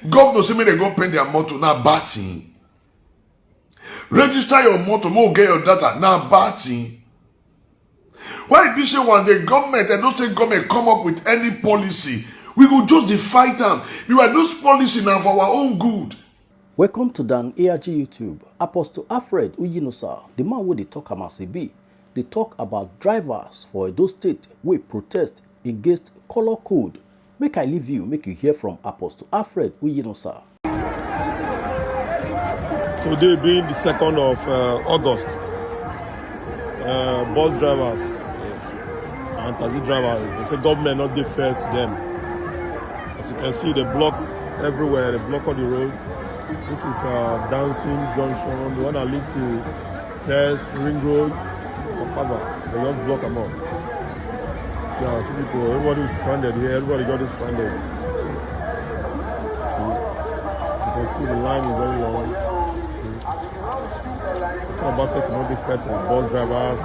Governor say me they go paint their motor now batting. Register your motor, more get your data now batting. Why if you say one the government and don't say government come up with any policy, we go just the fight them. You are those policy now for our own good. Welcome to Dan ARG YouTube. Apostle Alfred Uyinosa, the man who they talk about CB. They talk about drivers for Edo State wey protest against color code. Make I leave you, make you hear from Apostle Alfred Uyinosa. Today being the 2nd of August, bus drivers and taxi drivers, they say government not dey fair to them. As you can see, they blocked everywhere, they block all the road. This is Dancing Junction, the one that leads to First Ring Road, Okada. They just block them up. So I see people, everybody is stranded here, everybody got it stranded. See, you can see the line is very long. Some buses cannot be fair to the bus drivers.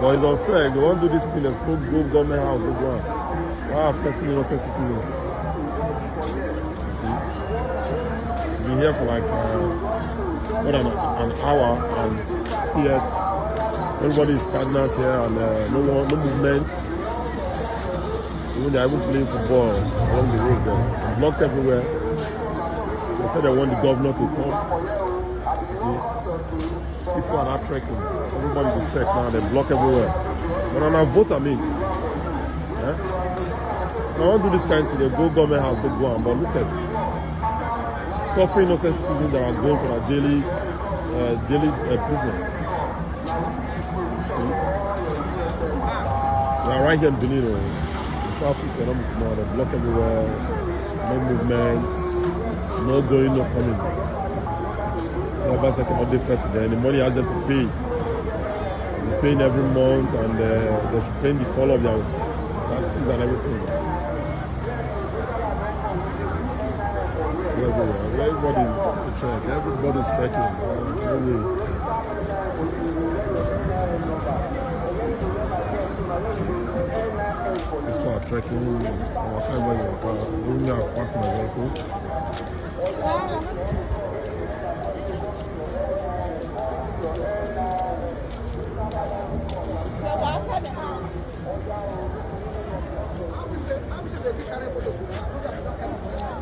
But it's unfair. If they want to do this thing, let's go government house, go on. Why affecting innocent citizens? Been here for like more than an hour and yet everybody is stagnant here and no movement. Even they are even playing football along the road there. Blocked everywhere. They said they want the governor to come. See, people are not trekking. Everybody will trek now, they block everywhere. But on a vote, I mean. Yeah? I want to do this kind of thing, they go government house, they go on, but look at suffering innocent citizens that are going for their daily business. See? We are right here in Benin. The traffic cannot be small, they block everywhere, no movement, no going, no coming. The bus cannot be fair to them. The money has them to pay. They're paying every month and they're paying the call of their taxes and everything. Everybody's trekking. People are trekking. Our family are doing our park my vehicle.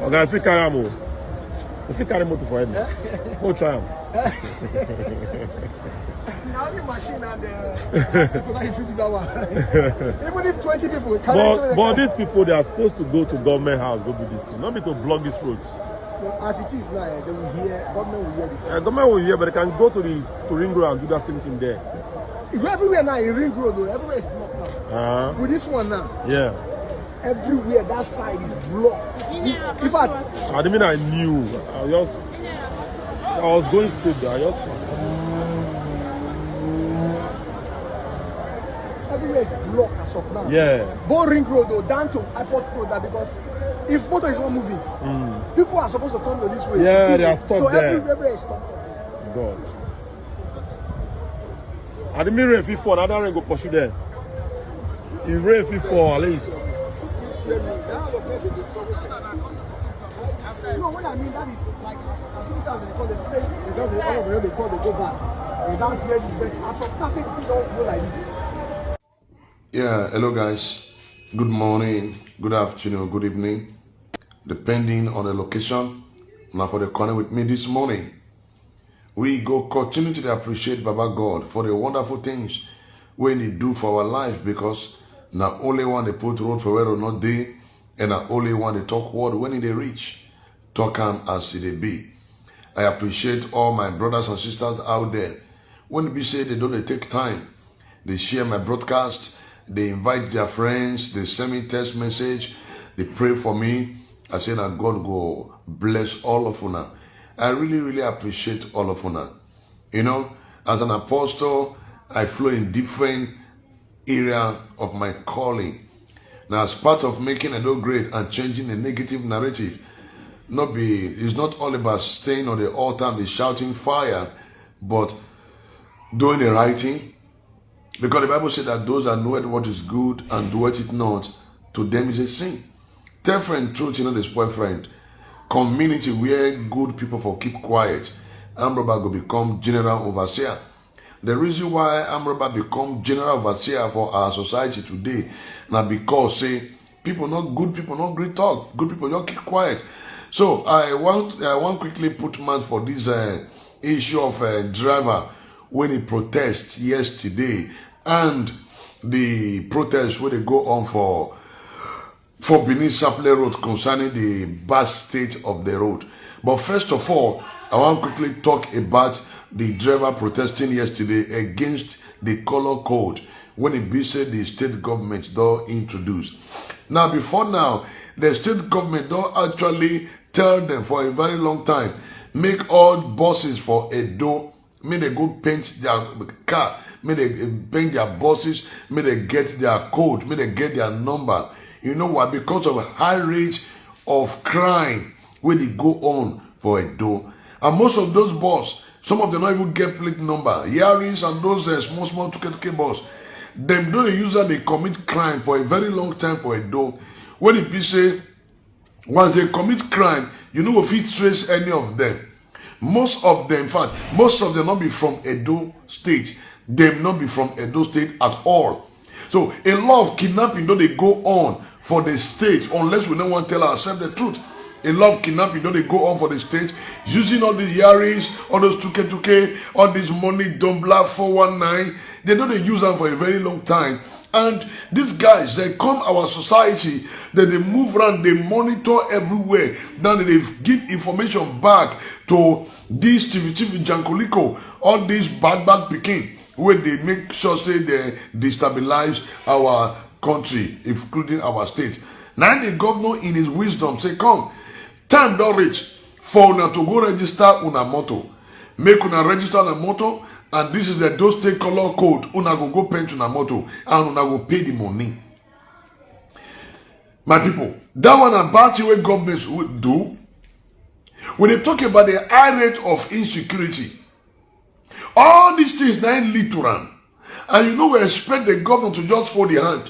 Okay, if you carry them, if you carry motor for him, go try him. Now your machine and that one. Even if 20 people but these people, they are supposed to go to government house, go do this thing, not be to block these roads. As it is now, they will hear, government will hear it. Government will hear, but they can go to Ring Road and do that same thing there. Everywhere now, in Ring Road, though, everywhere is blocked now. With this one now. Yeah. Everywhere that side is blocked. In fact, I didn't mean I knew. I was going straight there. Everywhere is blocked as of now. Yeah. Both Ring Road though, down to Airport Road, that because if motor is not moving, people are supposed to come to this way. Yeah, they are stopped so there. Everywhere is stopped. God. I didn't mean rain before. Another rain go pursue them. If rain before, at least. No, what I mean, that is like as soon as they call, they say because they all of them they call, they go back. And that's where this better. As of now, say people don't go like this. Yeah, hello guys. Good morning, good afternoon, good evening, depending on the location. Now for the corner with me this morning, we go continue to appreciate Baba God for the wonderful things when He do for our life, because not only one they put road for where or not they, and not only one they talk word when they reach, talk am as they be. I appreciate all my brothers and sisters out there. When we say they don't take time, they share my broadcast, they invite their friends, they send me text message, they pray for me. I say that God go bless all of you. I really appreciate all of you. You know, as an apostle, I flow in different area of my calling. Now, as part of making Edo great and changing the negative narrative, it's not all about staying on the altar and be shouting fire, but doing the right thing. Because the Bible said that those that know what is good and doeth it not, to them is a sin. Tell friend truth, you know the spoil friend. Community where good people for keep quiet. Amroba go become general overseer. The reason why Amroba become general overseer for our society today, now because say people not good people not great talk. Good people just keep quiet. So I want quickly put mouth for this issue of driver when he protest yesterday and the protest where they go on for Benin Sapele Road concerning the bad state of the road. But first of all, I want to quickly talk about the driver protesting yesterday against the color code when it be said the state government don't introduce. Now, before now, the state government don't actually tell them for a very long time, make all buses for Edo, may they go paint their car, may they paint their buses, may they get their code, may they get their number. You know why? Because of a high rate of crime when they go on for Edo. And most of those buses, some of them don't even get plate number. Yaris and those small tuke buses, them don't use that they commit crime for a very long time for Edo. When it be say, once they commit crime, you know if you trace any of them. Most of them, in fact, most of them not be from Edo State. Them not be from Edo State at all. So a lot of kidnapping don't they go on for the state unless we don't want to tell ourselves the truth. A lot of kidnapping don't they go on for the state using all these Yaris, all those 2K, all this money, Dumbla 419. They don't they use them for a very long time. And these guys, they come our society, then they move around, they monitor everywhere. Then they give information back to this TV Jankoliko, all these bad picking, where they make sure say they destabilize our country, including our state. Now the governor in his wisdom say, come, time don't reach for una to go register una motor. Make una register una motor, and this is the those state color code. Una go paint una motor, and una go pay the money. My people, that one about the way governments would do. When they talk about the high rate of insecurity, all these things now lead to run. And you know we expect the government to just fold the hand.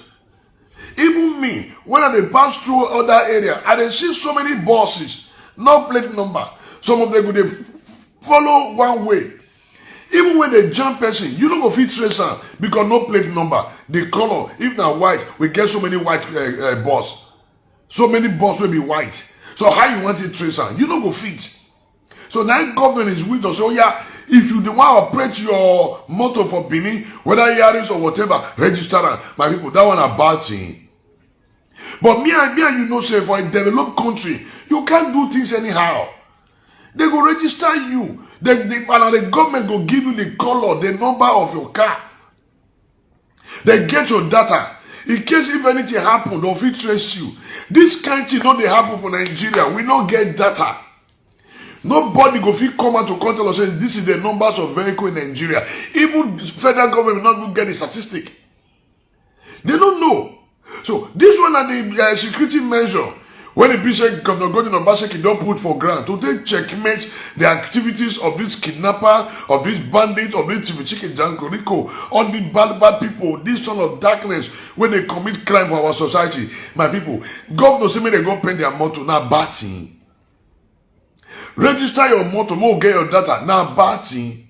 Even me, when I pass through other area, I see so many buses, no plate number. Some of them go they follow one way. Even when they jump person, you don't go fit trace am because no plate number. The color, if not white, we get so many white bus. So many bus will be white. So how you want it trace am? You don't go fit. So now government is with us. So yeah, if you don't want to operate your motor for Benin, whether Yaris or whatever, register am. My people, that one a bad thing. But me and you know, say for a developed country, you can't do things anyhow. They go register you. And the government go give you the color, the number of your car. They get your data. In case if anything happen, or if it trace you. This kind of thing not they happen for Nigeria. We don't get data. Nobody go fit come out to tell us say this is the numbers of vehicles in Nigeria. Even federal government not even get the statistic. They don't know. So this one are the security measure. When the Bishop Governor Godwin Obaseki don't put for grant to take checkmate the activities of this kidnapper, of this bandit, of this Chivichiki Jankoliko, all these bad people, this son of darkness, when they commit crime for our society. My people, governor say me they go pay their motor, now bad thing. Register your motor, more get your data, now bad thing.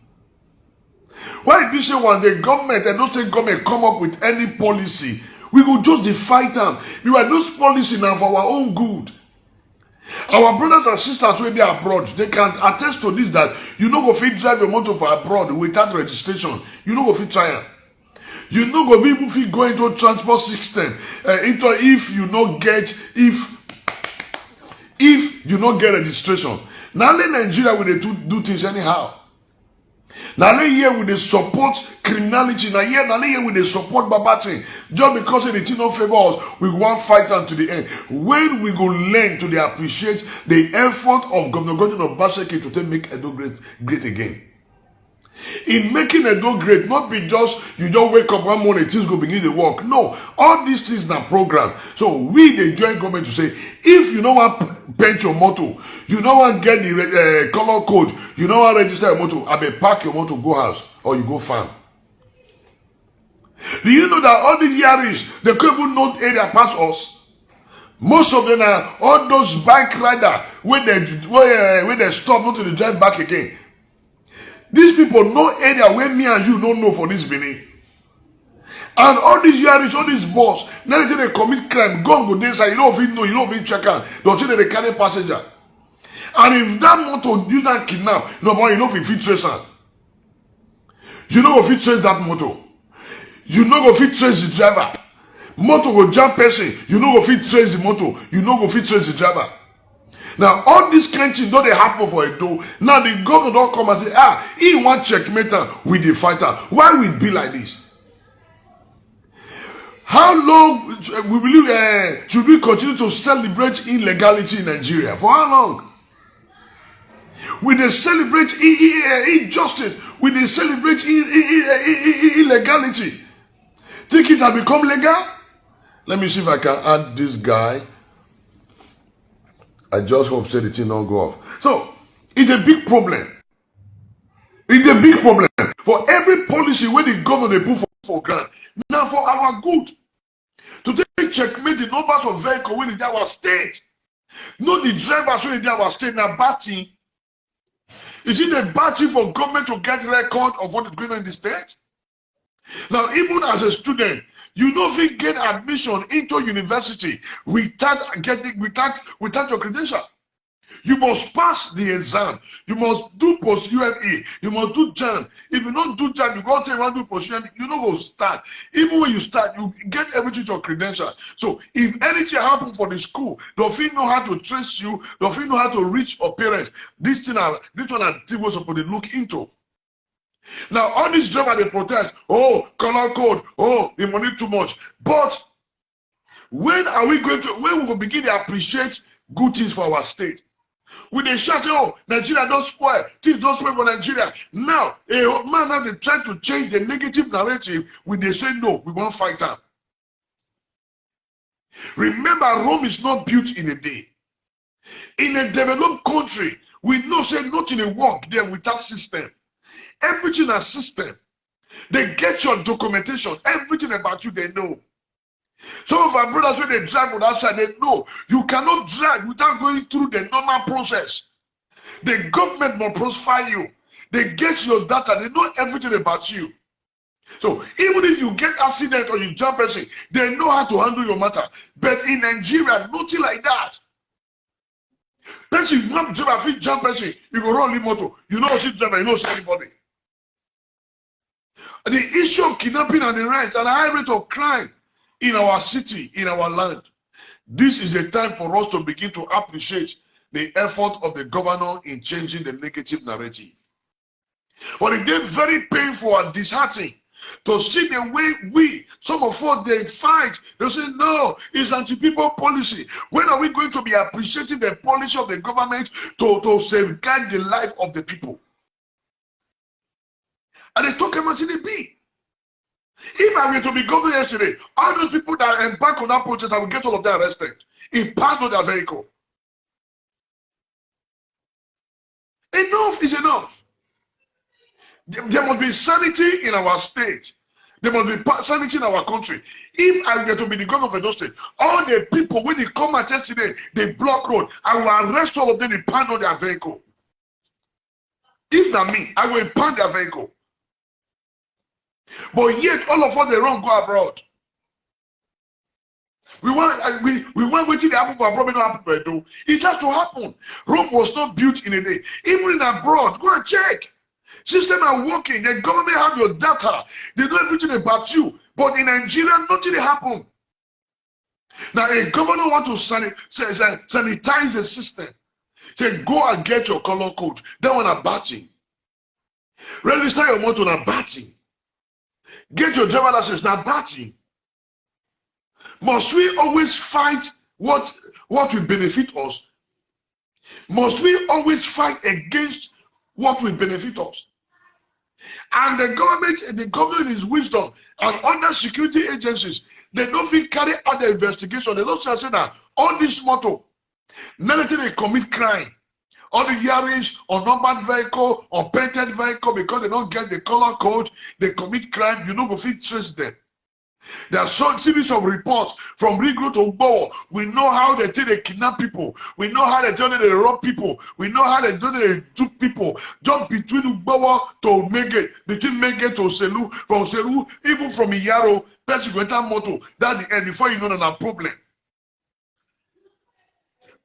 Why be say when the government and don't say government come up with any policy, we go just fight them. We are those policy now for our own good. Our brothers and sisters when they are abroad, they can attest to this that you no go fit drive your motor for abroad without registration. You no go fit try it. You no go even fit go into transport system into if you not get if you not get registration. Now let Nigeria will they do things anyhow. Now here with the support criminality. Now here with the support babating. Just because the thing don't favor us, we want fight them to the end. When we go learn to appreciate the effort of Governor Godwin Obaseki to make Edo great again. In making Edo great, not be just you don't wake up one morning, things go begin to work. No, all these things are program. So we the joint government to say, if you don't want paint your motor, you don't want get the color code, you don't want register your motor, I may park your motor, go house or you go farm. Do you know that all these Yaris, they couldn't know area past us? Most of them are all those bike riders when they stop not to drive back again. These people know area where me and you don't know for this Benin. And all these years, all these boss, now they commit crime, go inside, you don't even know, you don't even check out. Don't say they carry passenger. And if that motor you don't kidnap, no boy, you know if you trace her. You know if you trace that motor. You know if you trace the driver. Motor go jump person, you know if you trace the motor, you know if you trace the driver. Now all these kind of things don't they happen for a door. Now the government don't come and say, he want checkmate with the fighter. Why will it be like this? How long we believe should we continue to celebrate illegality in Nigeria? For how long? We they celebrate injustice. We they celebrate illegality. Think it has become legal? Let me see if I can add this guy. I just hope say the thing don't go off. So it's a big problem. It's a big problem for every policy where the government they put for grant. Now for our good. To take checkmate the numbers of vehicles when in our state. Not the drivers when in our state now batting. Is it a batting for government to get record of what is going on in the state? Now, even as a student, you know if you get admission into university without your credential. You must pass the exam. You must do post-UME. You must do JAM. If you don't do JAM, you go say you want to do post-UME, you don't go start. Even when you start, you get everything to your credential. So if anything happens for the school, don't feel know how to trace you, don't feel know how to reach your parents. This one are things we're supposed to look into. Now, all these drivers they protest, color code, the money too much. But when we will begin to appreciate good things for our state? With the shout, Nigeria don't spoil, things don't spoil for Nigeria. Now, a man now they try to change the negative narrative when they say no, we won't fight them. Remember, Rome is not built in a day. In a developed country, we know say nothing will work there without system. Everything has system. They get your documentation, everything about you they know. Some of our brothers, when they drive on outside, they know you cannot drive without going through the normal process. The government must profile you. They get your data. They know everything about you. So even if you get accident or you jump person, they know how to handle your matter. But in Nigeria, nothing like that. Person, you not drive a jump person, you go run the motor. You know what you drive, you know anybody. The issue of kidnapping and the rent and the high rate of crime in our city, in our land. This is a time for us to begin to appreciate the effort of the governor in changing the negative narrative. But it is very painful and disheartening to see the way some of us, they fight. They say, no, it's anti-people policy. When are we going to be appreciating the policy of the government to safeguard the life of the people? And they talk about it in the big. If I were to be governor yesterday, all those people that embark on that protest, I will get all of them arrested. Impound their vehicle. Enough is enough. There must be sanity in our state. There must be sanity in our country. If I were to be the governor of Edo State, all the people, when they come at yesterday, they block road, I will arrest all of them, impound their vehicle. If not me, I will impound their vehicle. But yet, all of us, they don't go abroad. We want waiting to happen for abroad, but not happen for Edo. It has to happen. Rome was not built in a day. Even in abroad, go and check. System are working. The government have your data. They know everything about you. But in Nigeria, nothing happen. Now, a governor want to sanitize the system. Say, go and get your color code. That one are batching. Register your motor na batching. Get your driver license na batching. Must we always fight what will benefit us? Must we always fight against what will benefit us? And the government is wisdom, and other security agencies, they don't fit carry out the investigation. They don't say that all this motto, none they commit crime. All the hearings on numbered vehicle, on painted vehicle, because they don't get the color code, they commit crime. You don't go fit trace them. There are some series of reports from Rigro to Ugbowo. We know how they take they kidnap people. We know how they turn they rob people. We know how they do they dupe people. Just between Ugbowo to Mege, between Mege to Selu, from Selu, even from Iyaro, person go enter motor. That's the end. Before you know, there's a problem.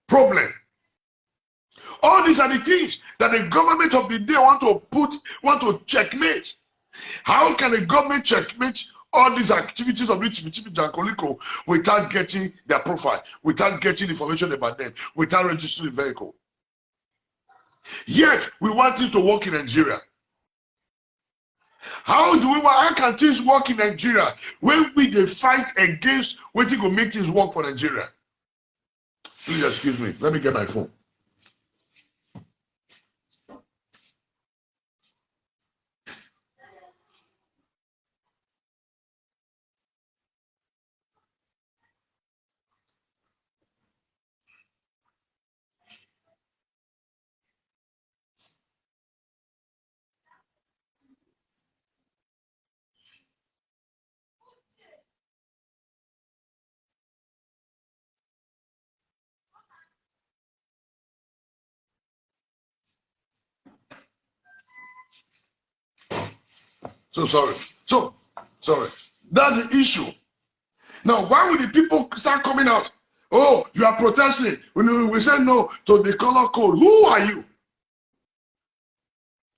Problem. All these are the things that the government of the day want to checkmate. How can the government checkmate all these activities of Chibi Jankoliko without getting their profile, without getting information about them, without registering the vehicle? Yet we want it to work in Nigeria. How can things work in Nigeria when they fight against what will make things work for Nigeria? Please excuse me. Let me get my phone. Sorry. That's the issue. Now, why would the people start coming out? Oh, you are protesting. We say no to the color code. Who are you?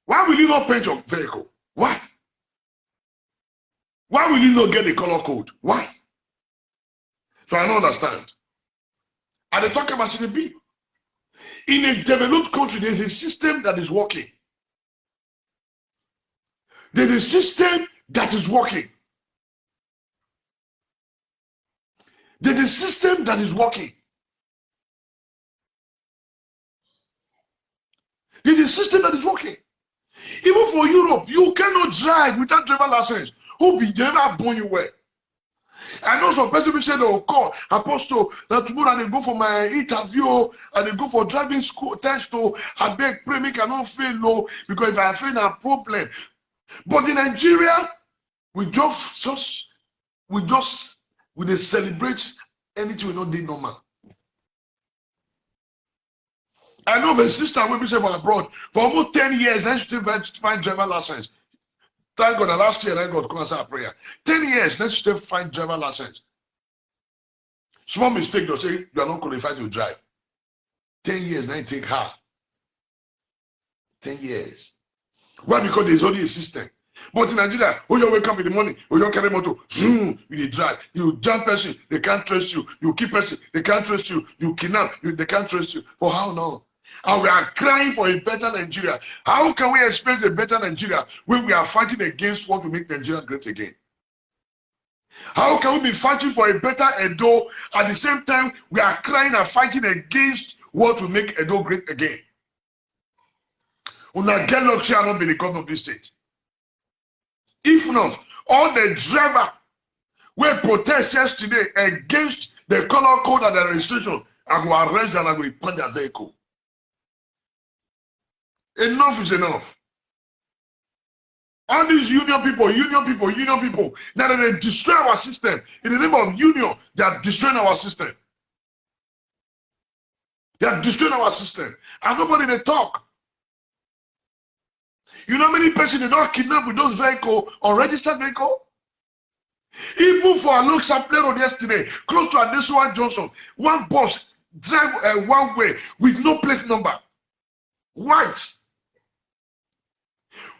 Why will you not paint your vehicle? Why? Why will you not get the color code? Why? So I don't understand. And they talk about CDB. In a developed country, there's a system that is working. There's a system that is working. There's a system that is working. There's a system that is working. Even for Europe, you cannot drive without driver license. Who be never born you well? I know some people say, oh, call Apostle, that tomorrow I go for my interview and they go for driving school test. I beg, pray, me cannot fail, no, because if I fail, a problem. But in Nigeria, we celebrate anything we not do normal. I know of a sister when we say from abroad for almost 10 years, then she still find driver license. Thank God, last year I got to answer a prayer. 10 years, then she still find driver license. Small mistake, they'll say you are not qualified to drive. 10 years, then take her. 10 years. Why? Because there's only a system. But in Nigeria, oh, you wake up in the morning, oh, you carry motor, zoom, you drive. You jump person, they can't trust you. You keep person, they can't trust you. You kidnap, they can't trust you. For how long? And we are crying for a better Nigeria. How can we experience a better Nigeria when we are fighting against what will make Nigeria great again? How can we be fighting for a better Edo at the same time we are crying and fighting against what will make Edo great again? Una get lucky and not be the governor of this state. If not, all the driver will protest yesterday against the color code and the registration, I go arrest them and I go punch their vehicle. Enough is enough. All these union people, now they destroy our system. In the name of union, they are destroying our system. They are destroying our system. And nobody they talk. You know how many persons they don't kidnap with those vehicles, unregistered vehicle? Even for a look supply road yesterday, close to Adesuwa Johnson, one bus drive one way with no plate number. White.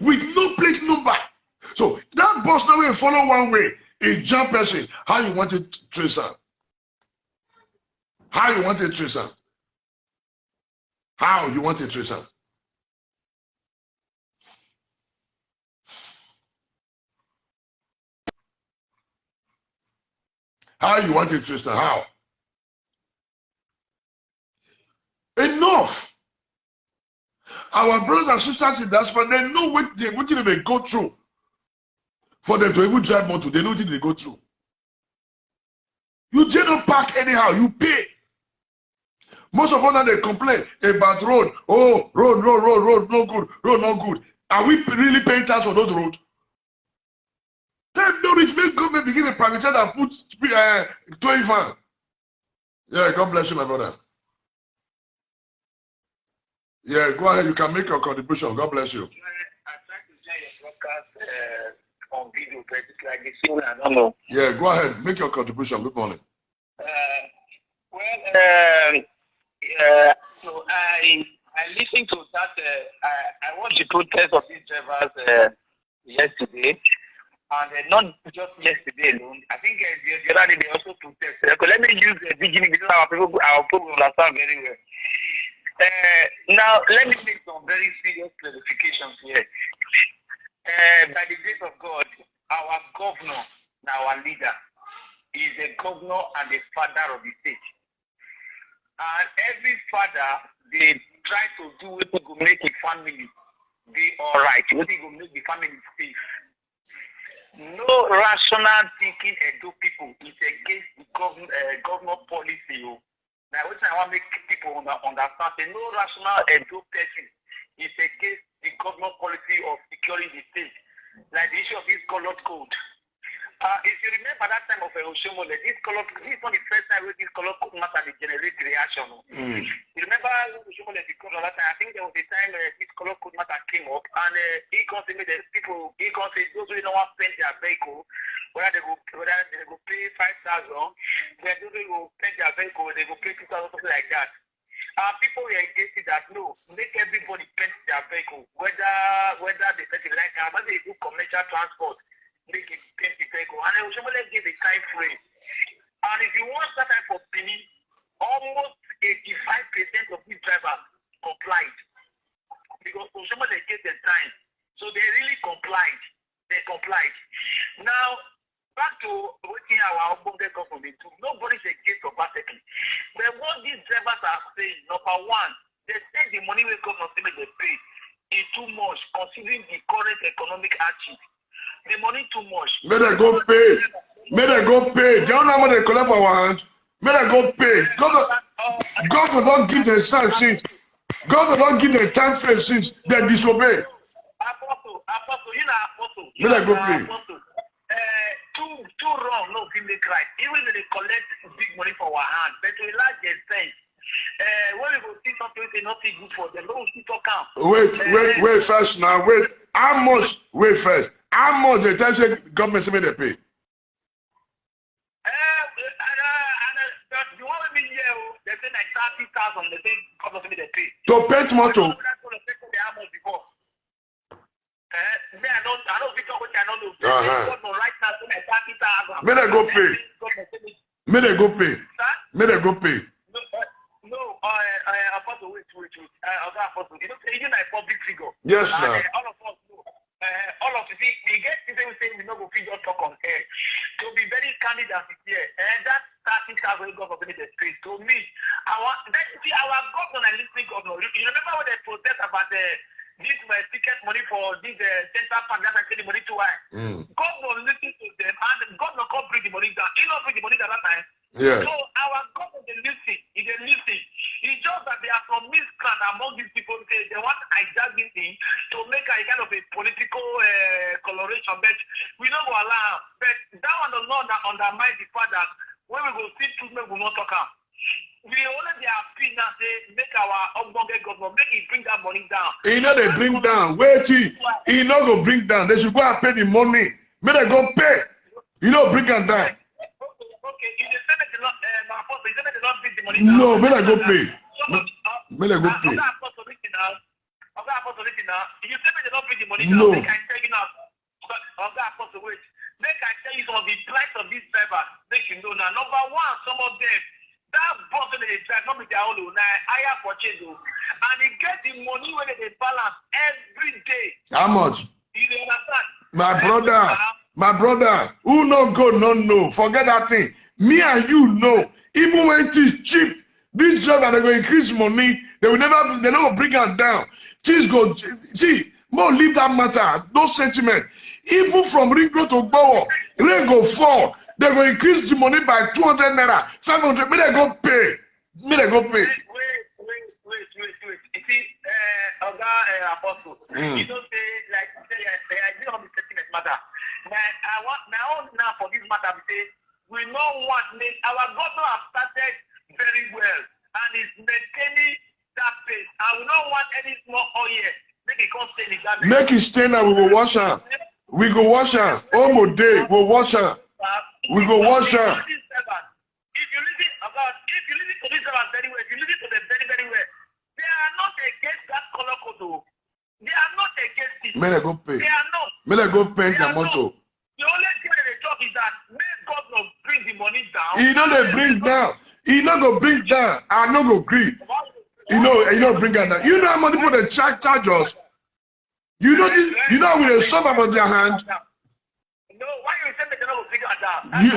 With no plate number. So that bus now will follow one way. A jump person. How you want it to trace out? How you want it to trace out? How you want it to trace out? How you want it to trace out? How? Enough. Our brothers and sisters in diaspora, they know what they go through. For them to even drive motor, they know what they go through. You just don't park anyhow, you pay. Most of us they complain about road. Oh, road, no good, road no good. Are we really paying tax for those roads? Time no reach, make government begin to privatize and put 20 fan. Yeah, God bless you, my brother. Yeah, go ahead. You can make your contribution. God bless you. I tried to join your broadcast on video, but it's like the same. I don't know. Yeah, go ahead. Make your contribution. Good morning. So I listened to that. I watched the protest of these drivers yesterday, and not just yesterday alone. I think the other day they also protested. So let me use the beginning because our people will understand very well. Now, let me make some very serious clarifications here. By the grace of God, our governor, our leader, is a governor and a father of the state. And every father, they try to do what to make a family be all right, what to make the family safe. No rational thinking Edo people is against the governor policy. Now, which I want to make people understand, no rational Edo person is against the government policy of securing the state, like the issue of this colored code. If you remember that time of Oshomole, this is not the first time this colored code matter generate reaction. You remember Oshomole because of that time? I think there was a time this colored code matter came up, and he considered the people. He considered those who don't want to paint their vehicle, whether they go pay 5,000, then those who go paint their vehicle, they go pay 2,000, something like that. People were against it that no, make everybody paint their vehicle, whether they paint it like whether they do commercial transport, make it paint the vehicle. And Oshomole give a time frame. And if you want that type of opinion, almost 85% of these drivers complied. Because Oshomole gave the time. So they really complied. They complied. Now, back to what our government do. Nobody's against overtaking. But what these drivers are saying, number one, they say the money we government they pay is too much considering the current economic hardship. The money too much. May they go pay. May they go pay. They don't know what they collect for our hand. May they go pay. God don't give the time since. God don't give the time frame since they disobey. Apostle, you know apostle. May they go pay. Too wrong, no, we make right. Even if they collect big money for our hand, but to a large extent, when we go see something they not see good for them, no, we still talk out. Wait first now. Wait. How much? Wait first. How much the time say government say they pay? The one we mean here, they say like 30,000. They say government say they pay. To paint motor. I don't think what I don't know. Right now, May they go pay. May they go pay. May they go pay. No, Apostle, wait. Apostle, you know, even a public figure. Yes, now. All of us know. All of you see, we get people say we know go figure talk on air. To be very candid as it here, and that 30,000 government the street. To me, our governor and listening governor. You remember when they protest about this ticket money for this central park that I send the money to why? Governor listen to them and governor can't bring the money down. He not bring the money down that time. Yeah. So our government they listen. It's just that they are from miscreant among these people. They want to hijack this thing to make a kind of a political coloration, but we don't go allow. But that one does not undermine the fact that when we go see treatment, we will not talk about. We already have been now say make our Ogbonge government make it bring that money down. You know they bring down. Wait, he not go bring down. They should go and pay the money. May they go pay. You know bring them down. Okay. In the Senate, my apostle, the Senate not bring the money down. No, may they go pay. May they go pay. Okay, apostle, listen now. You say they not bring the money down. No. Make I tell you now. Okay, apostle, wait. Make I tell you some of the plight of these drivers. Make you know now. Number one, some of them. That bus when they drive, not with their own, higher purchase, and they get the money when they balance every day. How much? You understand? My brother, who no go, no know. Forget that thing. Me and you know. Even when it is cheap, this driver they go increase money. They never bring it down. Things go. See, more leave that matter. No sentiment. Even from Ring Road to Bowo, rain go fall. They go increase the money by 200 naira, 500. May they go pay. May they go pay. Wait. You see, Apostle, you don't say like I didn't have the sentiment matter. Now our governor has started very well and is maintaining that pace. I will not want any small oil. Make it come stay in that. Make it stay now. We go wash her. We go wash her. Almost day. We'll wash her. We go wash her. If you listen to this very well, if you listen to them very, very well, they are not against that color code. They are not against it. May they go pay. They are not. May they go pay their motto. The only thing that they talk is that make governor bring the money down. He know they bring down. He not go bring down. I not go agree. You know bring that down. You know how many people they charge us. You know this. You know with a sub about their hand. No, why you say they don't figure it out? You- I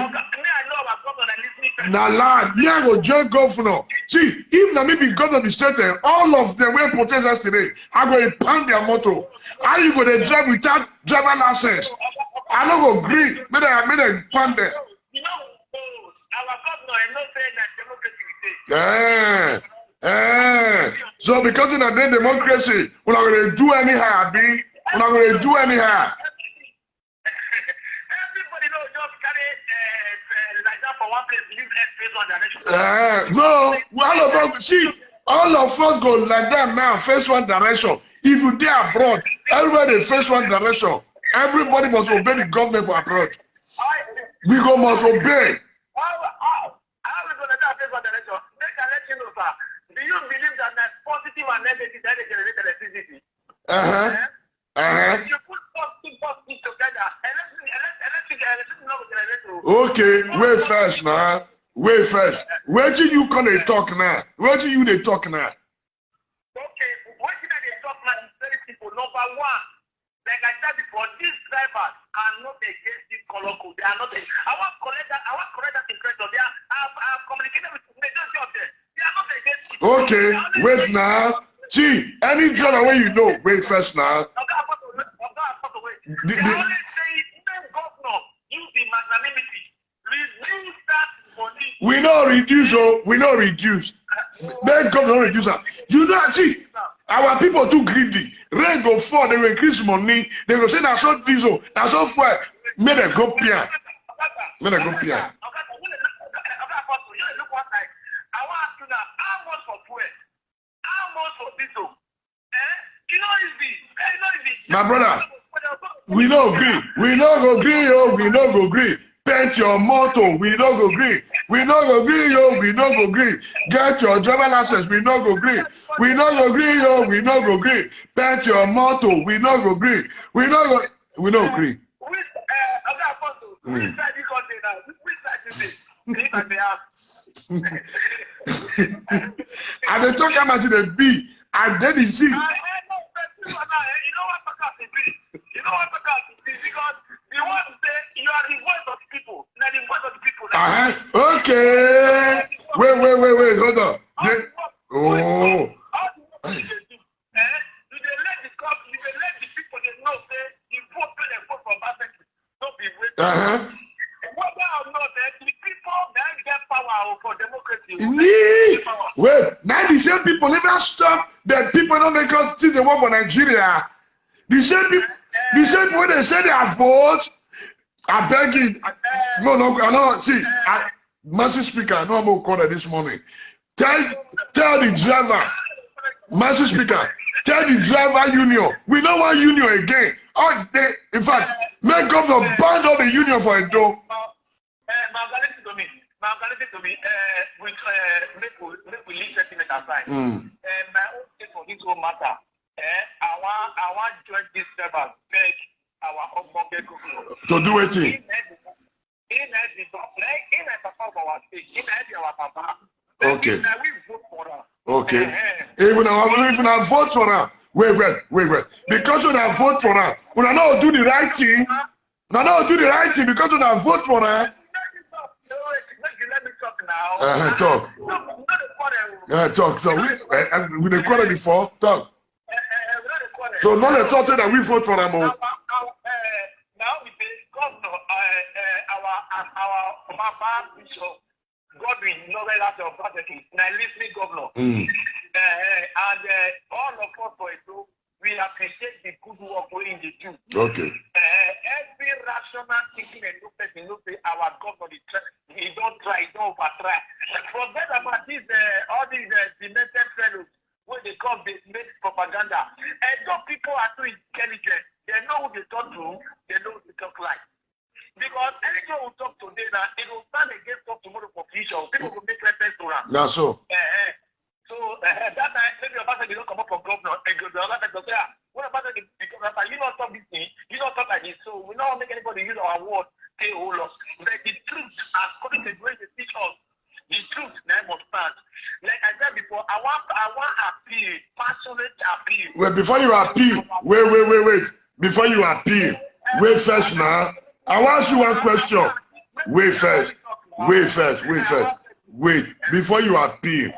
know about governor and listening. Na lad, me I go join governor. See, if na me be governor of the state, all of them will protest us today. I go pound their motto. How you go to drive without driver license? I no go agree. Me they pound them. You know, our governor is not saying that democracy is So because in a democracy, we're not gonna do anyhow, be we're not gonna do anyhow. everybody know just carry like that for one place, leave space on direction. No, all of us go like that now, face one direction. If you dey abroad, everybody face one direction. Everybody must obey the government for abroad. We go must obey. How we gonna do face one direction? Make I let you know, sir. Do you believe that there's positive and negative that they generate electricity? If you put positive together, electricity not generate. Okay, wait first now. Wait first. Where do you come and talk now? Where do you they talk now? Okay, what did they talk now is very simple. Number one, like I said before, these drivers are not against this color code. They are not. I want to correct that impression. I've communicated with the majority of them. They are not against it. Okay, wait now. See, any driver when you know, wait first now. They always say, governor, use the magnanimity. Reduce that money. We no reduce, we no reduce. Make government reduce. You know, see, our people too greedy. Rain go fall, they will increase money. They go say that's so diesel, that's so fuel. May they go pian. May they go pian. I want to know how much for fuel, how much for diesel. You know easy. My brother, we no agree. We no go agree, yo. We no go agree. Paint your motto. We no go agree. We no go agree, yo. We no go agree. Get your driver license. We no go agree. We no go agree, yo. We no go agree. Paint your motto. We no go agree. We no agree. Which side you got there now? Which side you say? If I may ask. And they talk about the B. And then you see. You know what Pakistan is? You know what Pakistan is? Because you want to say you are the voice of the people. You are the voice of the people. Okay. Wait. Hold on. Oh. How do you do? Do they let the people they know say you vote for Baseki? Don't be waiting. Whether or not the people that get power for democracy. Wait, now the same people never stop that people don't make us see the war for Nigeria. The same people when they say they are vote, I beg you. No, see, Master Speaker, I know I'm going to call her this morning. Tell the driver, Master Speaker, tell the driver union, we don't want union again. In fact, make government ban all the union for a door. Make we leave sentiment aside. My own take for this whole matter. I want join this servers beg our husband governor to do it. Okay. Okay. Even I vote for her. Wait. Because when I vote for her, when I don't do the right thing, because when I vote for her. Let me talk now. Talk. Talk. We the quarter before. Talk. So now they thought that we vote for them. Now we say governor, our Papa Bishop Godwin Novel of Baseki, now listening governor. And all of us for it, we appreciate the good work we do. Okay. Every rational thinking and look at our governor, he don't try love, they make propaganda. And those people are too intelligent. They know who they talk to, they know who they talk like. Because anything we talk today now, it will stand against us tomorrow for future. People will make reference to them. Now, so. So that time, maybe your pastor did not come up from governor, and the other person say, what about the governor? You don't talk this thing, you don't talk like this. So we don't make anybody use our word, say, oh, Lord. But the truth, according to the way they teach us, the truth now must stand. Like I said before, I want appeal, passionate appeal. Wait, before you appeal, wait. Before you appeal, wait first now. I want you one question. Wait first. Wait. Before you appeal.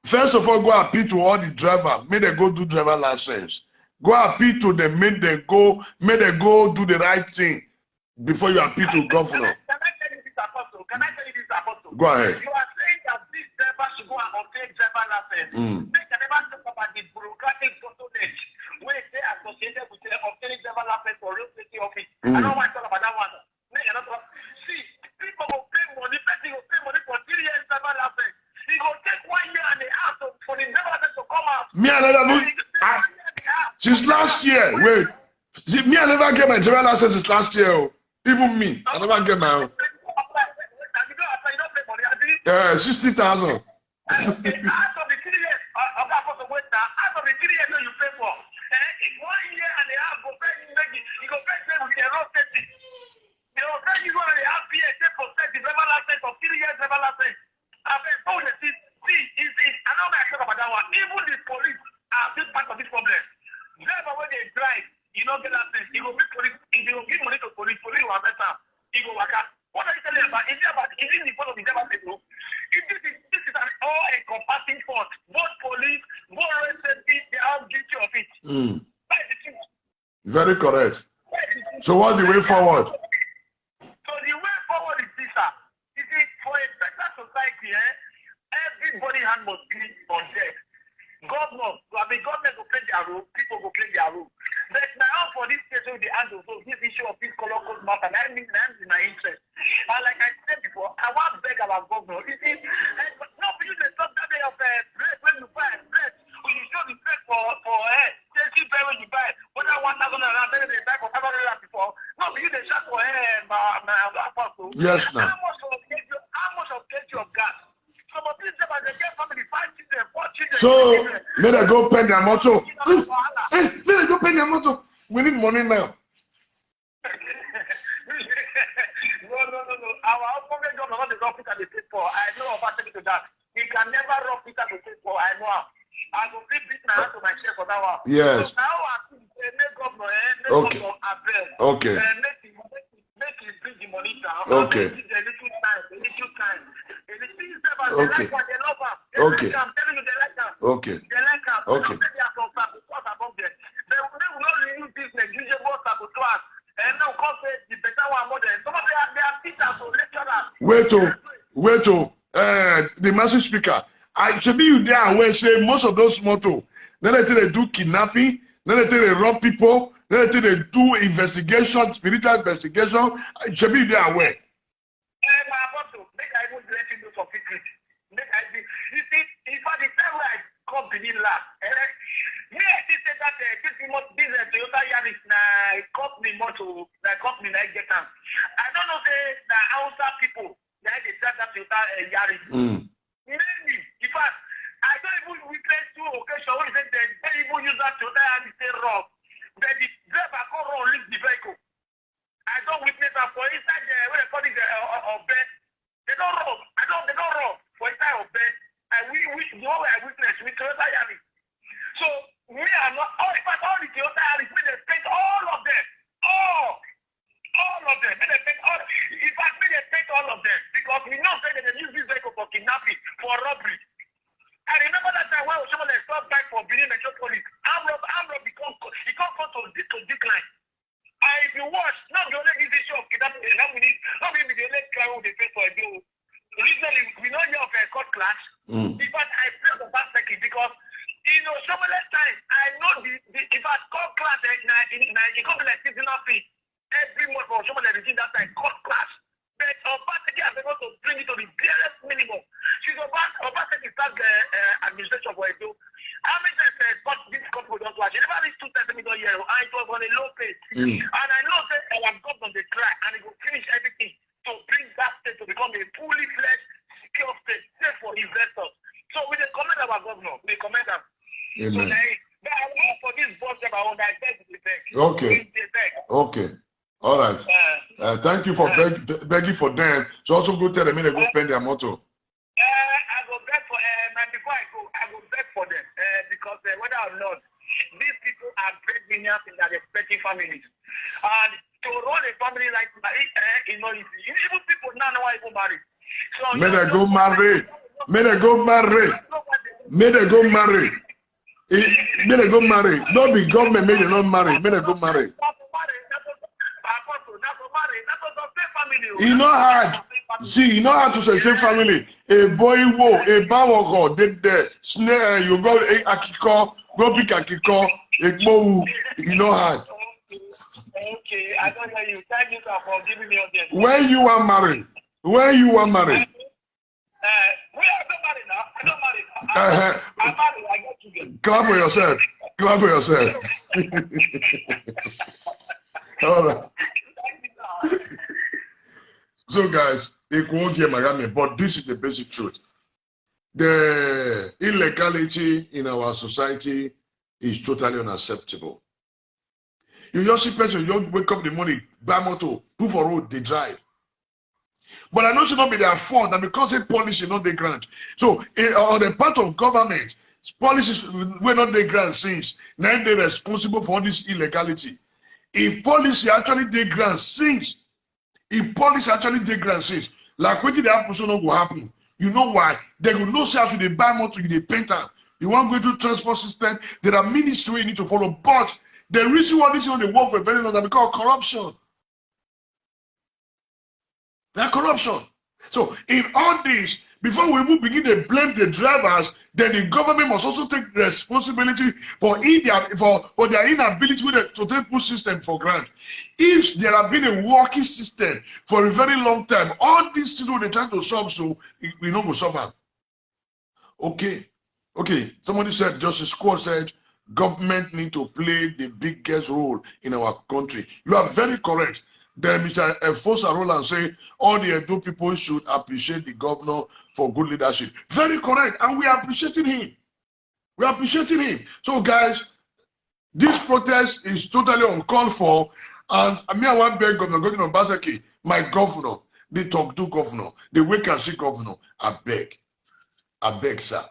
First of all, go appeal to all the drivers. May they go do driver license. Go appeal to them. May they go do the right thing before you appeal to governor. Can I tell you this, Apostle? Go ahead. You are saying that this driver should go and obtain driver license. They can never talk about the bureaucratic bottleneck where they are associated with obtaining driver license for real safety office. I don't want to talk about that one. See, people will pay money. Person will pay money for 3 years driver license. It will take 1 year and a half for the driver license to come out. Me, I never since last year. Wait. See, me, I never get my driver license since last year. Even me, I never get my own. 60,000. Out of the 3 years, out of the 3 years you pay for, it's 1 year and a half go pay you go pay with the road safety. You know, pay you 1 and a half years to process the driver license of 3 years driver license. I've been told that I know I talk about that one. Even the police are still part of this problem. Driver when they drive, you know, get license, you go give police, if you give money to police will have better. You go work out. What are you telling about? Is it the fault of the driver people? This is an all-encompassing fault. Both police, both road safety, they are guilty of it. That is the truth. Very correct. So what's the way forward? So the way forward is this, sir. You see, for a better society, everybody hand must be on deck. Government will play their role, people will play their role. But now for this case, the handle, so this issue of this color code matter, that means that's in my interest. And like I said before, I want to beg our governor. You see, no, because they stop that day of bread when you buy bread. When you show the bread for you buy when you buy. What I want, I'm going to they buy for 500 before. No, because they shot for my apostle. Yes, no. How much of kg of gas? Some of these drivers, they get family, 5 children, 4 children. So, may they go pay their motor. May they go pay their motor. We need money now. No. Our government don't know what the raw Peter they pay for. I know about taking to that. He can never raw Peter to pay for. I know. I will be beat my hand to my share for that one. Yes. So now I think governor, Okay. Okay. Make him bring the money down. Okay. The little time. The things that Okay. they love her. Okay. I'm telling you, they like her. Okay. They like her. Okay. They are from sabotage above them. They will not renew business. Usually, sabotage. And now, because the better one more than some of them are teachers or lecturers. Wait, the master speaker. I should be you there where say most of those motto. Then they do kidnapping. Then they rob people. Then they do investigation, spiritual investigation. I should be there where. My apostle, make I even let you know some secret. You see, in fact, the time when I come Benin last, me I think that this Toyota Yaris na company motto, na company na get am. I don't know say na Hausa people na they drive that Toyota Yaris. Mainly, in fact, I don't even witness 2 occasions when they even use that Toyota Yaris say rob, but the driver come run leave the vehicle. I don't witness that for inside the what they call it of bed. They don't rob. They don't rob for inside of bed. And we the one I witness with Toyota Yaris. So we are not in fact all the Toyota Yaris, we they paint all of them. All of them. May they paint all of them because we know that they use this vehicle for kidnapping, for robbery. I remember that time when someone stopped back for Benin Metropolis, armed rob become to decline. And if you watch, not the only this issue of kidnapping, not be the only crime who they pay for a bill. Recently, we know you have a court class. In fact, I pray for that second because some of the time I know if I court class it comes like seasonal fee every month for someone that is in that time court class. But Obaseki has been able to bring it to the barest minimum. She's Obaseki start the administration for Edo. How many times this couple don't watch? You never reach 2 centimeters here, and it was on a low pace. And I know that our government they try, and it will finish everything to bring that state to become a fully fledged, secure state, safe for investors. So we commend our governor, we commend them. Amen. So but I want for this boss that I want I beg to beg. Okay. Okay. All right. Thank you for begging for them. So also go tell them they go spend their motto. I go beg for and before I go beg for them because whether or not these people are breadwinners in their respective families, and to run a family like that is not easy. Even people now know why people marry. So may they go marry. May they go marry. May they go marry. May they go marry. Don't be government. May they not marry. May they go marry. You know hard. See, you know how to sustain family. A boy wo, a bawoko, did the snare. You go akiko, go pick akiko. A bow, you know hard. Okay, I don't hear you. Thank you for giving me audience. When you are married, when you are married. We are not married now. I don't marry now. I'm married. I got together. Clap for yourself. Clap for yourself. All right. So, guys, it won't get Miami, but this is the basic truth. The illegality in our society is totally unacceptable. You just see person, you wake up in the morning, buy motor, put for road, they drive. But I know it should not be their fault, and because the policy not they grant. So, on the part of government, policies were not they grant since. Now they're responsible for all this illegality. If policy actually they grant since, if policy actually they grant since, like what did happen so not will happen. You know why? They will not say how to they buy motor, they paint them. You want to go to transport system, there are ministry you need to follow. But the reason why this is they work for a very long time because of corruption. That corruption. So in all this, before we even begin to blame the drivers, then the government must also take responsibility for their inability to take push system for granted. If there have been a working system for a very long time, all these things they try to solve, so we know we solve them. Okay. Somebody said, Justice Squad said, government need to play the biggest role in our country. You are very correct. Then Mr. Efosa Roland say all the Edo people should appreciate the governor for good leadership. Very correct, and we are appreciating him. We are appreciating him. So, guys, this protest is totally uncalled for. And I want to beg Governor Obaseki, my governor, the talk to governor, the wake and see governor. I beg, sir.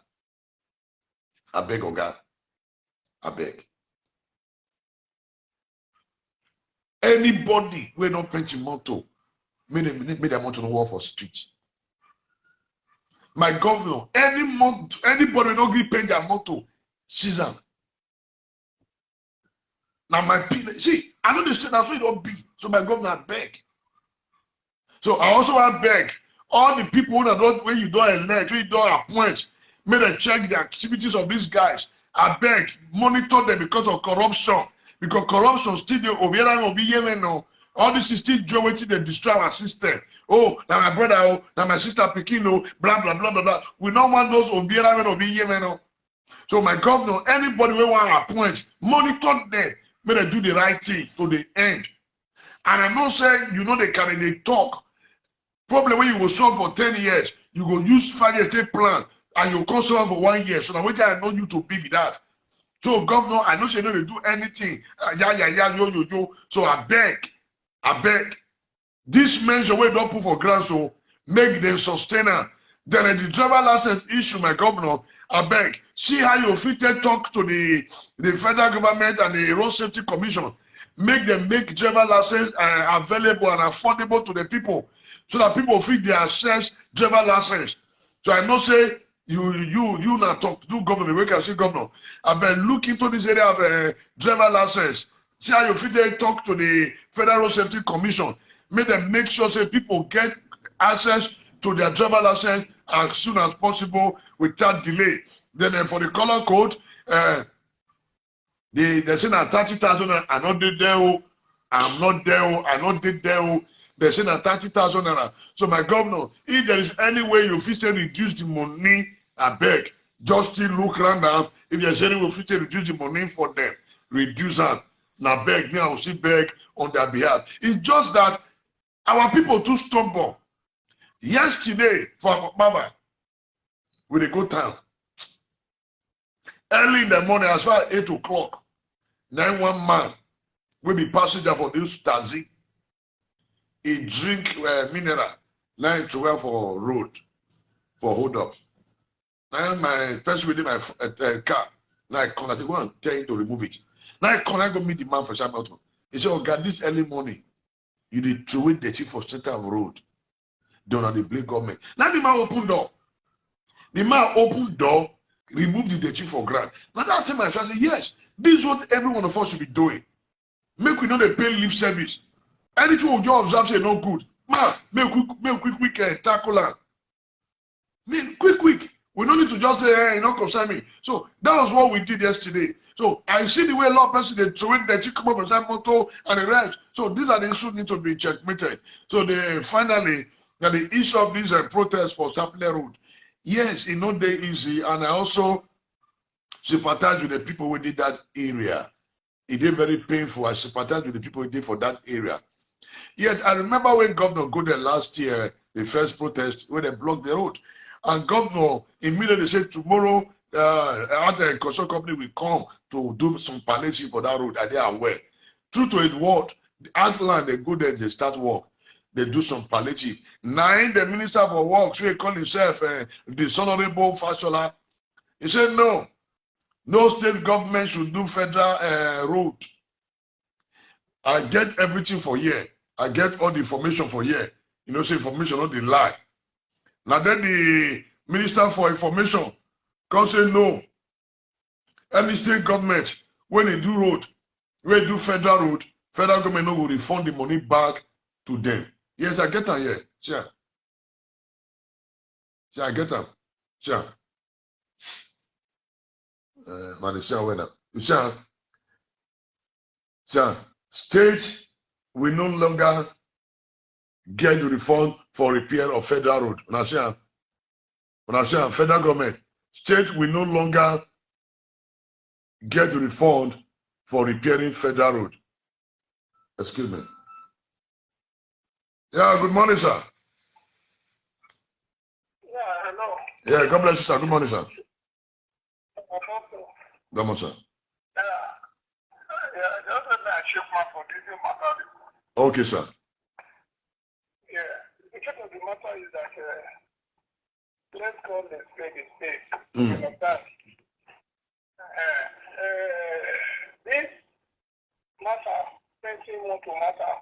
I beg, Oga. I beg. Anybody who not paint your motto, made their motto no work for streets. My governor, anybody who not paint their motto, season. Now my people, see, I know the state that's why it don't be. So my governor beg. So I also want to beg all the people who don't when you don't elect, when you don't appoint, may they check the activities of these guys. I beg, monitor them because of corruption. Because corruption still the all this is still waiting to destroy our system. Oh, now my brother, oh, now my sister Pekin, oh, blah blah blah blah blah. We don't want those Obiera. So my governor, anybody we want to appoint, monitor them, may they do the right thing to the end. And I'm not saying you know they talk. Problem when you will solve for 10 years, you go use 5 years plan and you go solve for 1 year. So now what I know you to be with that. So, governor, I know she don't do anything. Yo. So, I beg. This mention we don't put for grants, so make them sustainer. Then the driver license issue, my governor, I beg. See how you fit talk to the federal government and the Road Safety Commission. Make them make driver license available and affordable to the people, so that people fit their access driver license. So, I know say. You not talk to governor, we can see governor. I've been looking into this area of driver license. See how you fit talk to the Federal Safety Commission. Make them make sure say people get access to their driver license as soon as possible without delay. Then for the color code, they say that 30,000. I not did there. I'm not there. I not did there. They say that 30,000 naira. So my governor, if there is any way you fit reduce the money, I beg, just still look around now. If you're saying we fit to reduce the money for them, reduce that. Now beg me, I will still beg on their behalf. It's just that our people too stubborn. Yesterday, for Baba, we dey go town. Early in the morning, as far as 8 o'clock, 1 man will be passenger for this taxi. He drink mineral, 9-12 for road, for hold up. Now my person within my car, now I come, I go and tell him to remove it. Now I come, I go meet the man for Shamilton. He said, "Oh God, this early morning, you did throw it the chief for center of road. Don't have the blame government." Now the man open door. The man open door, remove the dirty for grant. Now that time I say, yes, this is what every one of us should be doing. Make we know they pay lip service. Anything we just observe say no good. Man, make quick tackle am. Make quick. We don't need to just say, hey, not concern me. So that was what we did yesterday. So I see the way a lot of people they throw it, they come up beside motor and the rest. So these are the issues need to be checkmated. So they finally the issue of these protests for Sapele Road. Yes, it not very easy, and I also sympathize with the people who did that area. It is very painful. I sympathize with the people who did for that area. Yet I remember when Governor go there last year, the first protest, when they blocked the road. And Governor immediately said tomorrow the construction company will come to do some palliative for that road, and they are aware. True to his word, the outland they go there, they start work. They do some palliative. Now the Minister for Works, he call himself the Dishonorable Fashola. He said no state government should do federal road. I get everything for here. I get all the information for here. You know, say information not the lie. Now then the Minister for Information can say no. Any state government, when they do road, when they do federal road, federal government no will refund the money back to them. Yes, I get them here. Sure. I get them. Sure. State will no longer get the refund for repair of federal road. Federal government, state will no longer get the refund for repairing federal road. Excuse me. Yeah, good morning, sir. Yeah, hello. Yeah, God bless you, sir. Good morning, sir. Good morning, sir. Okay, sir. Yeah, the truth of the matter is that let's call the spade a spade. You understand? This matter, plenty more to matter,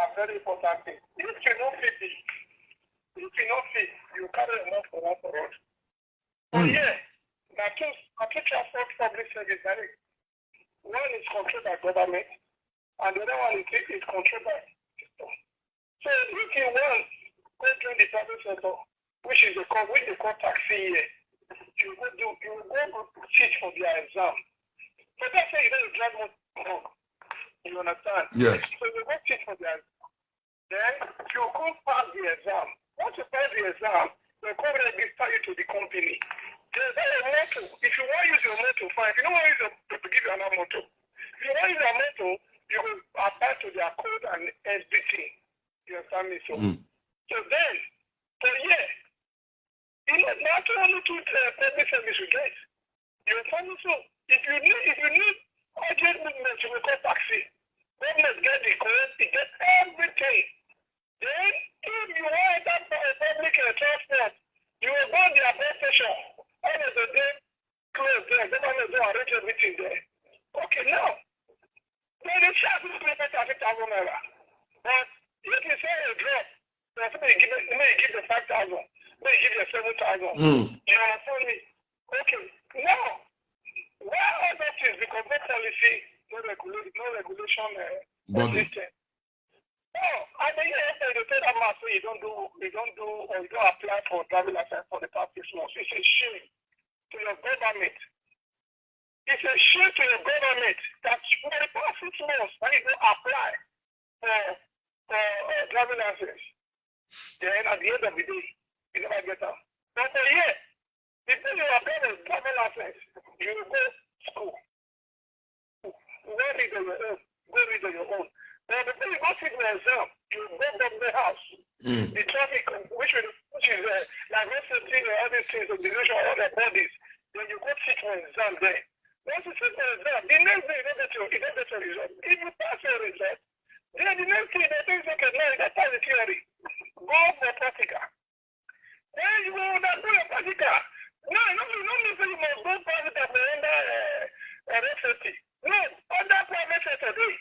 are very important things. If you don't fit it, you carry enough for one for us. So yeah, now two transport public service, one is controlled by government, and the other one is controlled by system. So if you want go through the private sector, which they call taxi here, you go teach for their exam. So that's why you don't drive more. You understand? Yes. So you go teach for their exam. Then you go pass the exam. Once you pass the exam, they come register you to the company. There's a motto. If you want to use your motto, fine. If you don't want to use your motto, to give you another motto. If you want to use your motto, you will apply to their code and SBT. You understand me? So then, not only to public service you get. You understand me? So if you need urgent movement, you will call taxi. Government get the code, they get everything. Then if you want that public transport, you will go to their bus station. All of the day close there, government will arrange everything there. Okay, now, then the charge will pay 30,000 naira. But if you say a drop, they give the 5,000, they give the 7,000. You understand me? Okay, now, why all that is because no policy, no regulation system. Oh, at the end of the day, that matter you don't apply for driving license for the past 6 months. It's a shame to your government. It's a shame to your government that for the past 6 months, when you don't apply for driving license, then at the end of the day, you never get them. But Before you apply for travel license, you will go school. Go read on your own. Go read on your own. But before you go sit the exam, you go from the house. The traffic, which is like road safety or other things, the direction of other bodies, then you go sit for exam there. Once you sit for exam, the next day you don't get your result. If you pass your result, then the next day they think, okay, now you got pass the theory. Go for practical. Then you will not do your practical. No, you say you must go practical for under road safety. No, under private sector today.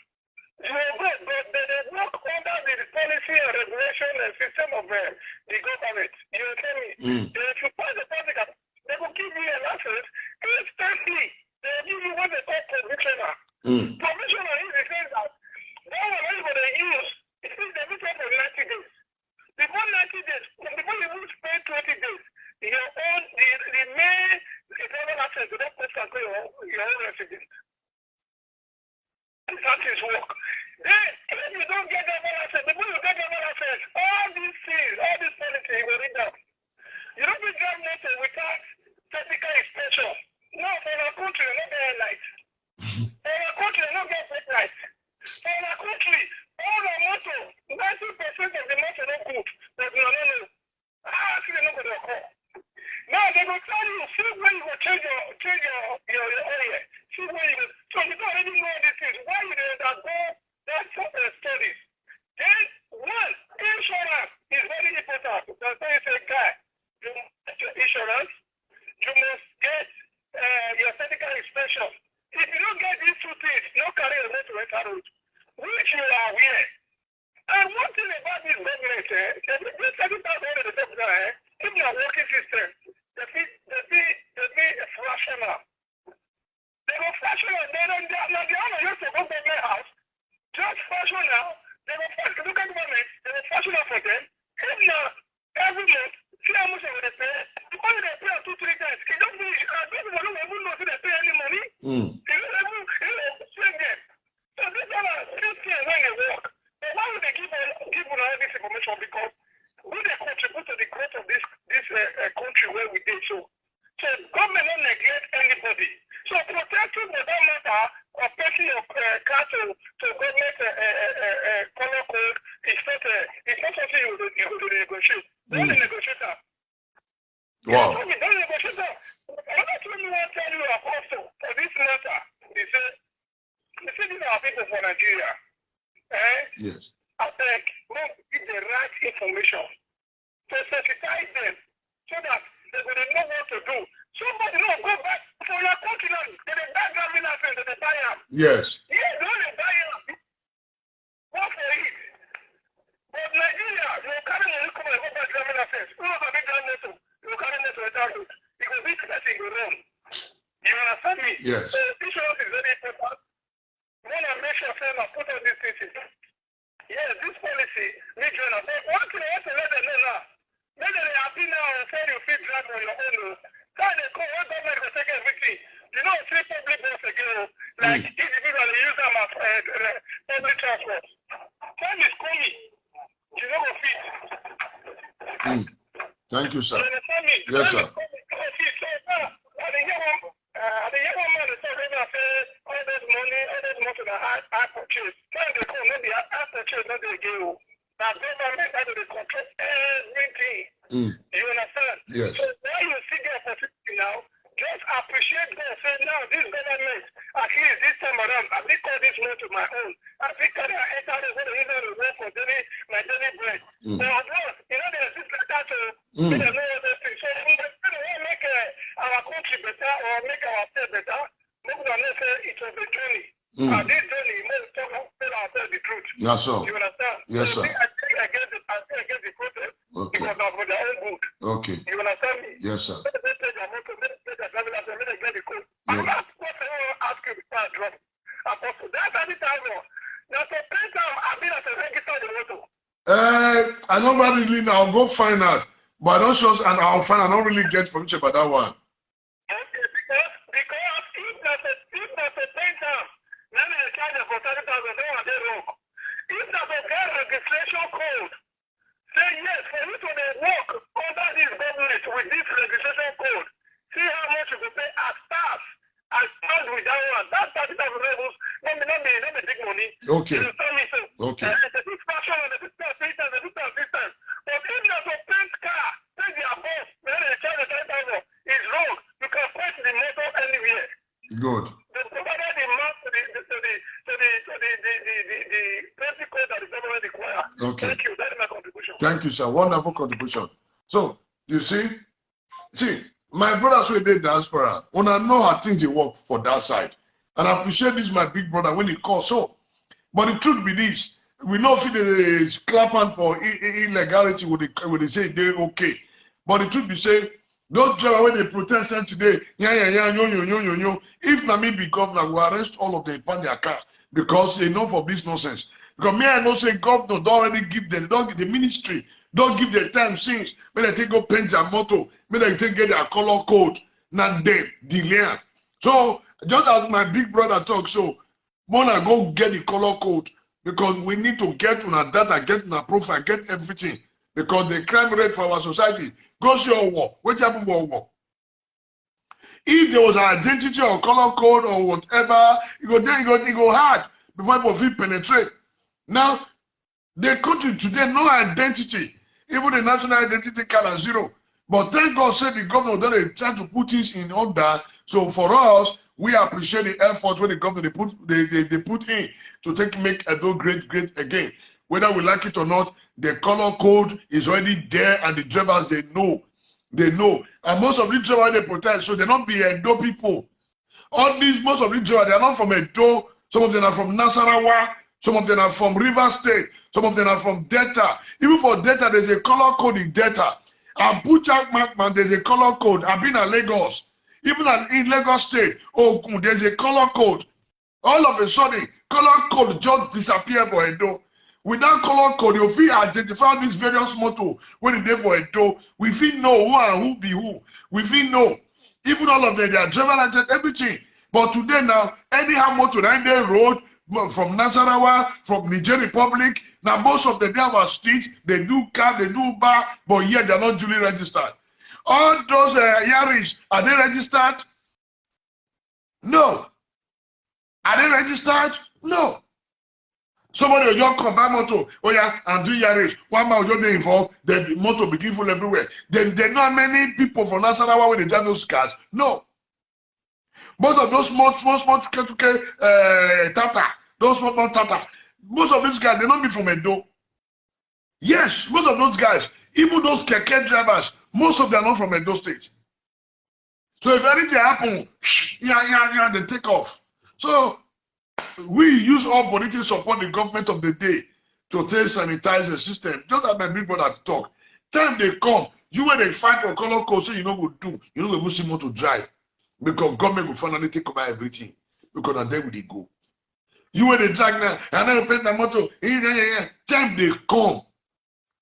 You will go, but they work under the policy and regulation and system of the government. You will tell me. If you pass the practical, they will give you a license instantly. They will give you what they call provisional. Provisional is the thing that one is going to use. It is the mission for 90 days. Before 90 days, before you will spend 20 days, your own, the main travel license will not post your own residence. That is work. Then, if you don't get driver license, before you get driver license, all these things, all these policies, you will read them. You don't be drive motor without technical inspection. No, for our country, you don't get lights. For our country, you don't get brake lights. For our country, all the motor, 90% of the motor don't good. But no. Actually, not going to occur. Now, they will tell you, see where you will change your area. See where you will. So you don't already know these things. Why you don't undergo that studies? Then, one, insurance is very important. Because there is a guy, you must get your insurance, you must get your medical inspection. If you don't get these two things, no career not to enter road, which you are aware. And one thing about this government, this 70,000 the doctor, if you are working system, they be fractional. They go fractional, they don't use to go government house, just fractional, they go look at government, they go fractional for them. If not, every month, see how much they will pay. Because they pay 2-3 times, it don't finish. Those people don't even know if they pay any money. They don't even send them. So these are still things when they work. But why would they give all this information? Because we they contribute to the growth of this country where we did so. So government don't neglect anybody. So protecting for that matter or passing your car to government color code is not something you will negotiate. Don't negotiate. Wow. Don't negotiate. Another thing I want to tell you also for this matter is these are people for Nigeria. Yes. I beg, give the right information to sensitize them so that they will know what to do. Somebody will go back for your country now. They buy driving license, they buy them. Yes. Yes, they only buy them. What for it? But Nigeria, you carry money come and go buy driving license. You don't have a big drive motor. You carry motor without road. Because this person will run. You understand me? Yes. So insurance is very important. We want to make sure I put all these things in. Yes, this policy needs to know. But one thing I want to let them know now, maybe they are happy now and say you feel drive on your own. How they call one government will take everything. You know, three public bus again, like individually use them as public transport. Time is coming. You know what fit. Thank you, sir. You understand me? Yes, sir. The young man is talking about all this money that I purchase. Now they call maybe I purchase, not they give. Now government has to control everything. You understand? Yes. So now you see the opportunity now, just appreciate God. Say now this government, at least this time around, I think call this money to my own. I think I enter the work for my daily bread. So at last, you know, there's this like that, so there's no other thing. So we want to make our country better or make our state better. Maybe we not say it was a journey. And this journey, we must tell ourselves the truth. Yes, sir. You understand? Yes, so sir. I think against the protest because of their own good. Okay. You understand me? Yes, sir. Let me take their motor, let me take their driving license, let me get the code. And that's what I want to ask you before I drop. Apostle, that's any time now. Now, so 10 times I've been as a registered motor. I don't really know. I'll go find out. But I don't sure, and I'll find. I don't really get from you about that one. Okay, because if that's a 10 times, then they charge for 30,000, they want to wrong. If that's a get registration code, say yes, for you to work under this government with this registration code, stand with that one. That 30,000 levels, not be big money. Okay. You tell me so. Okay. They do fashion, they do assistance, they do assistance. But if there's a paint car, take their boss, then they charge the 10,000. It's wrong. You can paint the motor anywhere. Good. They provided the map to the painting code that the government requires. Okay. Thank you. That is my contribution. Thank you, sir. Wonderful contribution. So, you see, my brothers who did diaspora, when I know how things they work for that side, and I appreciate this, my big brother, when he calls. So, but the truth be this, we know if they clap hand for illegality, would they say they're okay. But the truth be say, those drivers when they protest today, if Nami be governor, will arrest all of them upon their car because they know for this nonsense. Because me, I know say governor don't already give them, don't give the ministry, don't give their time since when they take go paint their motto, when they take get their color code, not them, delay. So just as my big brother talks, so wanna go get the color code because we need to get on our data, get on our profile, get everything. Because the crime rate for our society goes to a war. What happened for a war? If there was an identity or color code or whatever, it go hard before people feel penetrate. Now, the country today, no identity. Even the national identity card is zero. But thank God said the government don't try to put things in order. So for us, we appreciate the effort when the government they put in to make Edo great again. Whether we like it or not, the color code is already there, and the drivers they know. And most of these drivers they protest, so they not be Edo people. Most of these drivers they are not from Edo. Some of them are from Nasarawa. Some of them are from River State. Some of them are from Delta. Even for Delta, there's a color code in Delta. Abuja, Markman, there's a color code. I've been at Lagos. Even in Lagos State, there's a color code. All of a sudden, color code just disappeared for Edo. Without color code, you feel identify these various motto when it's there for Edo. We feel know who and who be who. We feel know. Even all of them, they are driver license, everything. But today now, anyhow motto, they road from Nasarawa, from Niger Republic. Now most of them, they have a street, they do car, they do bar, but yet they're not duly registered. All those Yaris, are they registered? No. Are they registered? No. Somebody will just come by motor, and do Yaris. One man will just be involved, the motor begin full everywhere. Then there are not many people from Nasarawa when they drive those cars. No. Most of those small Tata, those small Tata, most of these guys, they don't be from Edo. Yes, most of those guys, even those keke drivers, most of them are not from Edo State. So if anything happens, they take off. So we use all politics to support the government of the day to sanitize the system. Just like my big brother talk. Time they come, you when they fight for color code, so you know what to do. You know what to drive. Because government will finally take over everything. Because now there will they go. You when they drag now, and then paint the motor. Time they come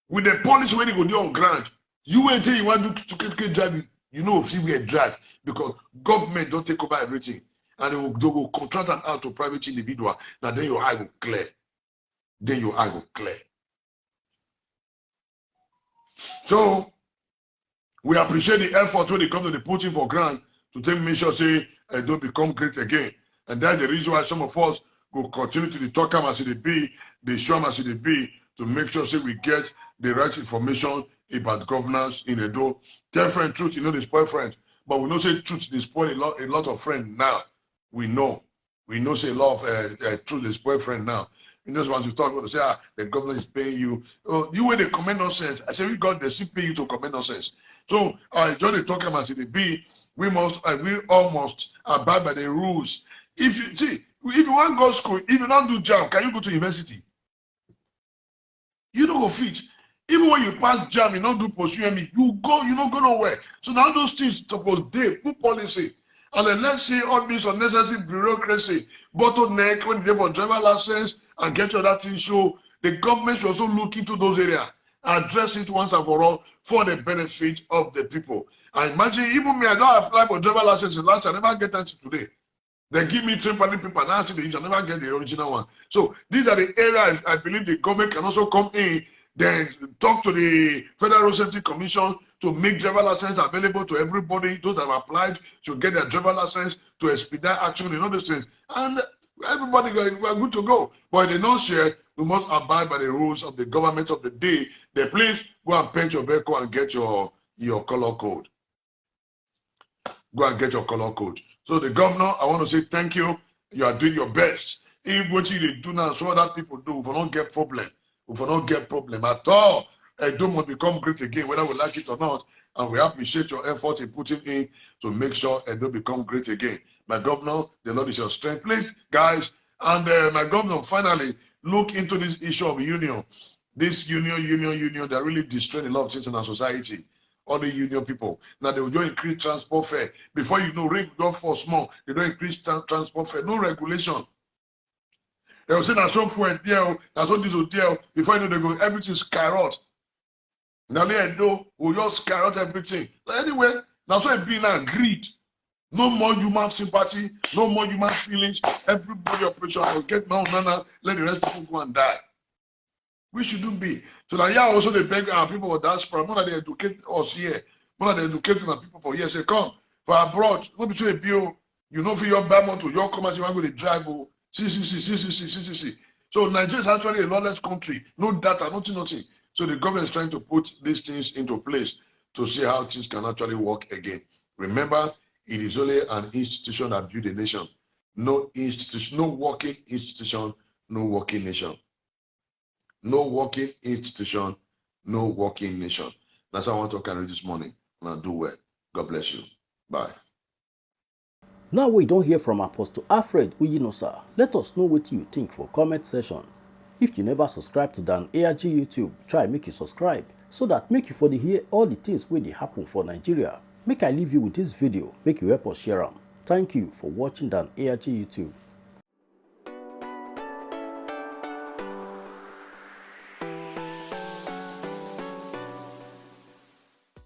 with the policy when they go do on ground. You when say you want to drive, you know if you will drive because government don't take over everything. And they will contract an out to private individual. Now then your eye will clear. Then your eye will clear. So we appreciate the effort when they come to the putting for grant to take measures say don't become great again. And that's the reason why some of us will continue to talk as it be, the show as it be, to make sure say we get the right information about governance in Edo. Tell friend truth, you know they spoil friends. But we know say truth, they spoil a lot of friends now. We know say a lot of truth, they spoil friends now. You know, once you talk about say the government is paying you. You when they comment nonsense, I say we got they still pay you to comment nonsense. So John they talk as it be, we all must abide by the rules. If you want to go to school, if you don't do JAM, can you go to university? You don't go fit. Even when you pass JAM, you don't do post UME, you don't go nowhere. So now those things suppose they put policy. And then let's say all this unnecessary bureaucracy, bottleneck when they for driver license and get your that thing show, the government should also look into those areas, address it once and for all for the benefit of the people. And imagine even me, I don't apply for driver license last year, I never get that today. They give me 3 people, and actually I never get the original one. So these are the areas I believe the government can also come in Then talk to the Federal Road Safety Commission to make driver license available to everybody. Those that have applied to get their driver license, to expedite action in all those things. And everybody, we're good to go. But if they don't share, we must abide by the rules of the government of the day. Then please go and paint your vehicle and get your color code. Go and get your color code. So the governor, I want to say thank you. You are doing your best. If what you do now, so other people do, we will not get problem. We will not get problem at all. Edo must become great again, whether we like it or not. And we appreciate your effort in putting in to make sure Edo become great again. My governor, the Lord is your strength. Please, guys, and my governor, finally, look into this issue of union. This union, they're really destroying a lot of things in our society. All the union people. Now they will just increase transport fare. Before you know, rate don't fall small. They don't increase transport fare. No regulation. They will say that's so fuel deal, that's what this will deal. Before you know, they go, everything skyrocket. Now they know we'll just skyrocket everything. So anyway, that's why it's being agreed. No more human sympathy, no more human feelings. Everybody operation will get my own nana, let the rest of people go and die. We shouldn't be. So now, yeah, also they beg our people for diaspora. More than they educate us here. More than they educate our people for years. They come for abroad. Not between a bill, you know, for your bad to your commerce, you want to go to drive. See. So Nigeria is actually a lawless country. No data, nothing. So the government is trying to put these things into place to see how things can actually work again. Remember, it is only an institution that builds a nation. No institution, no working institution, no working nation. No working institution, no working nation. That's how I want to carry this morning. And do well. God bless you. Bye. Now we don't hear from Apostle Alfred Uyinosa. Let us know what you think for comment section. If you never subscribe to Dan ARG YouTube, try make you subscribe so that make you for the hear all the things where they happen for Nigeria. Make I leave you with this video, make you help us share them. Thank you for watching Dan ARG YouTube.